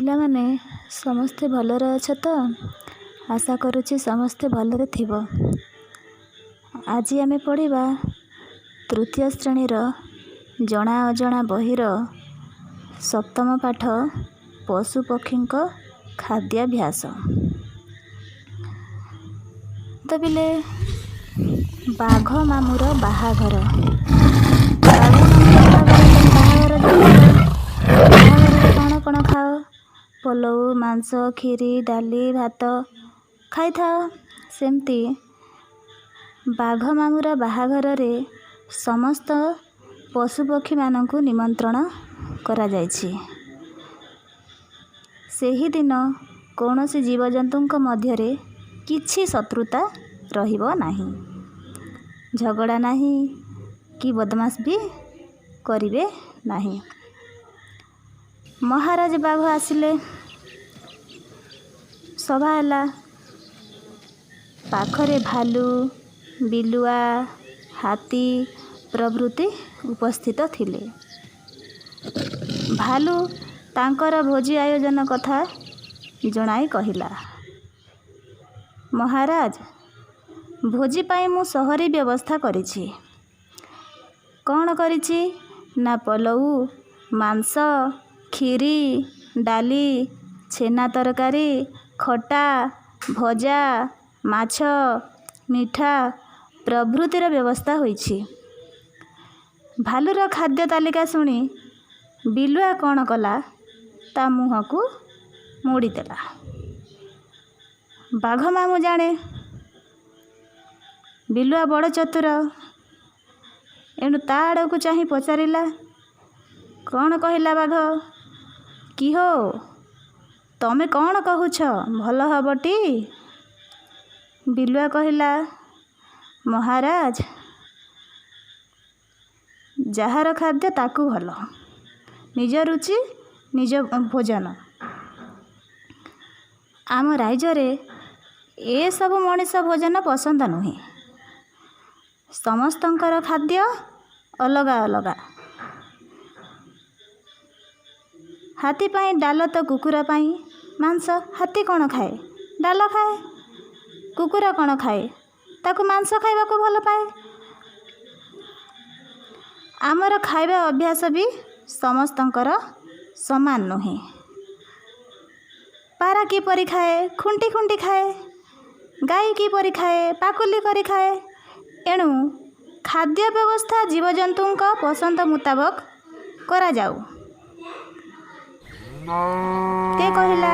ପିଲାମାନେ ସମସ୍ତେ ଭଲରେ ଅଛ ତ? ଆଶା କରୁଛି ସମସ୍ତେ ଭଲରେ ଥିବ। ଆଜି ଆମେ ପଢ଼ିବା ତୃତୀୟ ଶ୍ରେଣୀର ଜଣା ଅଜଣା ବହିର ସପ୍ତମ ପାଠ ପଶୁପକ୍ଷୀଙ୍କ ଖାଦ୍ୟାଭ୍ୟାସ। ତ ପିଲେ, ବାଘ ମାମୁଁର ବାହାଘର। ବାଘ ମାମୁଁର ବାହାଘର ବାହାଘରରେ କ'ଣ କ'ଣ ଖାଅ? ପଲଉ, ମାଂସ, କ୍ଷୀରି, ଡାଲି, ଭାତ ଖାଇଥାଅ। ସେମିତି ବାଘ ମାମୁଁର ବାହାଘରରେ ସମସ୍ତ ପଶୁପକ୍ଷୀମାନଙ୍କୁ ନିମନ୍ତ୍ରଣ କରାଯାଇଛି। ସେହିଦିନ କୌଣସି ଜୀବଜନ୍ତୁଙ୍କ ମଧ୍ୟରେ କିଛି ଶତ୍ରୁତା ରହିବ ନାହିଁ। ଝଗଡ଼ା ନାହିଁ କି ବଦମାସ ବି କରିବେ ନାହିଁ। ମହାରାଜ ବାଘ ଆସିଲେ। ସଭା ହେଲା। ପାଖରେ ଭାଲୁ, ବିଲୁଆ, ହାତୀ ପ୍ରଭୃତି ଉପସ୍ଥିତ ଥିଲେ। ଭାଲୁ ତାଙ୍କର ଭୋଜି ଆୟୋଜନ କଥା ଜଣାଇ କହିଲା, ମହାରାଜ, ଭୋଜି ପାଇଁ ମୁଁ ସହରୀ ବ୍ୟବସ୍ଥା କରିଛି। କ'ଣ କରିଛି ନା ପଲଉ, ମାଂସ, କ୍ଷୀରି, ଡାଲି, ଛେନା ତରକାରୀ, ଖଟା, ଭଜା, ମାଛ, ମିଠା ପ୍ରଭୃତିର ବ୍ୟବସ୍ଥା ହୋଇଛି। ଭାଲୁର ଖାଦ୍ୟ ତାଲିକା ଶୁଣି ବିଲୁଆ କ'ଣ କଲା, ତା ମୁହଁକୁ ମୋଡ଼ିଦେଲା। ବାଘ ମାମୁଁ ଜାଣେ ବିଲୁଆ ବଡ଼ ଚତୁର, ଏଣୁ ତା ଆଡ଼କୁ ଚାହିଁ ପଚାରିଲା, କ'ଣ କହିଲା ବାଘ? କି ହୋ, ତମେ କ'ଣ କହୁଛ, ଭଲ ହବଟି? ବିଲୁଆ କହିଲା, ମହାରାଜ, ଯାହାର ଖାଦ୍ୟ ତାକୁ ଭଲ, ନିଜ ରୁଚି ନିଜ ଭୋଜନ। ଆମ ରାଜ୍ୟରେ ଏସବୁ ମଣିଷ ଭୋଜନ ପସନ୍ଦ ନୁହେଁ। ସମସ୍ତଙ୍କର ଖାଦ୍ୟ ଅଲଗା ଅଲଗା। ହାତୀ ପାଇଁ ଡାଲ ତ କୁକୁର ପାଇଁ ମାଂସ। ହାତୀ କ'ଣ ଖାଏ? ଡାଲ ଖାଏ। କୁକୁର କ'ଣ ଖାଏ? ତାକୁ ମାଂସ ଖାଇବାକୁ ଭଲ ପାଏ। ଆମର ଖାଇବା ଅଭ୍ୟାସ ବି ସମସ୍ତଙ୍କର ସମାନ ନୁହେଁ। ପାରା କିପରି ଖାଏ? ଖୁଣ୍ଟି ଖୁଣ୍ଟି ଖାଏ। ଗାଈ କିପରି ଖାଏ? ପାକୁଲି କରି ଖାଏ। ଏଣୁ ଖାଦ୍ୟ ବ୍ୟବସ୍ଥା ଜୀବଜନ୍ତୁଙ୍କ ପସନ୍ଦ ମୁତାବକ କରାଯାଉ। କେ କହିଲା?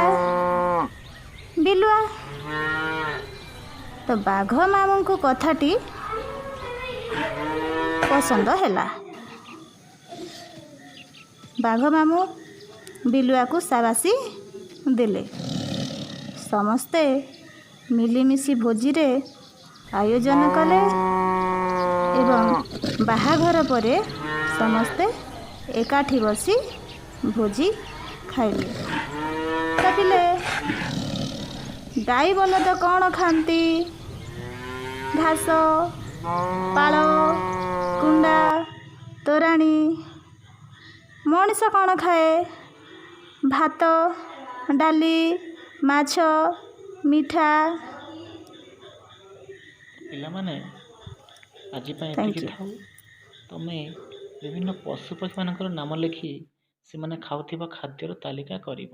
ବିଲୁଆ। ତ ବାଘ ମାମୁଁଙ୍କୁ କଥାଟି ପସନ୍ଦ ହେଲା। ବାଘ ମାମୁଁ ବିଲୁଆକୁ ସାବାସି ଦେଲେ। ସମସ୍ତେ ମିଳିମିଶି ଭୋଜିରେ ଆୟୋଜନ କଲେ ଏବଂ ବାହାଘର ପରେ ସମସ୍ତେ ଏକାଠି ବସି ଭୋଜି ଖାଇଲେ। ତାପରେ ଗାଈ ବଳଦ କ'ଣ ଖାଆନ୍ତି? ଘାସ, ପାଳ, କୁଣ୍ଡା, ତୋରାଣି। ମଣିଷ କ'ଣ ଖାଏ? ଭାତ, ଡାଲି, ମାଛ, ମିଠା। ପିଲାମାନେ, ଆଜି ପାଇଁ ଏତିକି ଥାଉ। ତମେ ବିଭିନ୍ନ ପଶୁପକ୍ଷୀମାନଙ୍କର ନାମ ଲେଖି ସେମାନେ ଖାଉଥିବା ଖାଦ୍ୟର ତାଲିକା କରିବ।